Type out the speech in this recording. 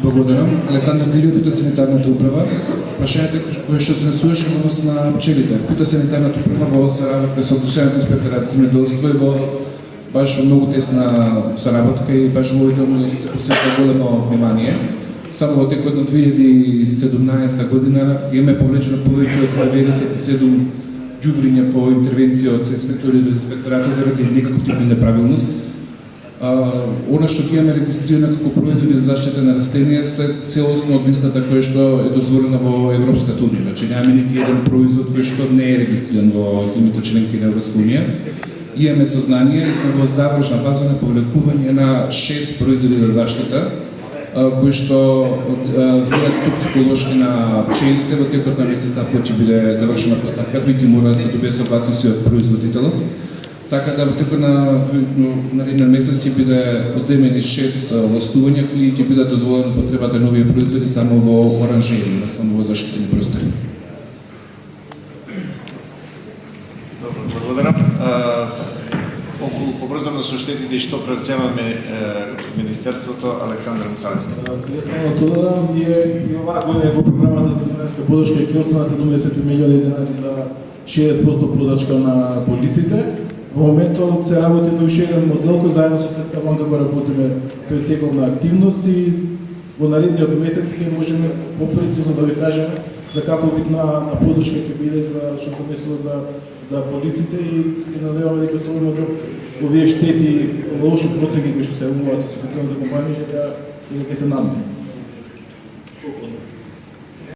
Благодарам. Александър Дилиев, фитосанитарната управа. Прашањето кое што се насуваше во однос на пчелите. Фитосанитарната управа во ОС работа со Одлучената инспекторат за земјоделство и во баш многу тесна соработка и баш во овој се посветува големо внимание. Само во текот на 2017 година имаме повлечено повеќе од 97 ѓубриња по интервенција од инспекторите од инспекторатот заради некаков тип неправилност. Она што ги имаме регистрирано како производи за заштита на растенија се целосно од листата која што е дозволена во Европската унија. Значи немаме нити еден производ кој што не е регистриран во земјите членки на Европска унија. Имаме сознание и сме во завршна фаза на повлекување на 6 производи за заштита кои што влијаат токсиколошки на пчелите. Во текот на месец април ќе биде завршена постапката и ќе мора да се добие согласност од производителот. Така да во текот на нареден месец ќе биде одземени 6 ластувања и ќе биде дозволено потребата на нови производи само во оранжери, само во заштитени простори. Добро, благодарам. Побрзано со штетите и што преценуваме Министерството, Александар Мусалец. Сега само тоа додам, ние и оваа година во програмата за финансиска поддршка ќе остана 70 милиони денари за 60% поддршка на полиците. Во моментот се работи до уште еден модел кој заедно со Светска банка го работиме тој теков на активности. Во наредниот месец ќе можеме попрецизно да ви кажеме за каков вид на поддршка ќе биде за што се однесува за полиците и се надеваме дека со овој овие штети, лоши проценки кои што се умуваат од секторните компании ќе се намалат.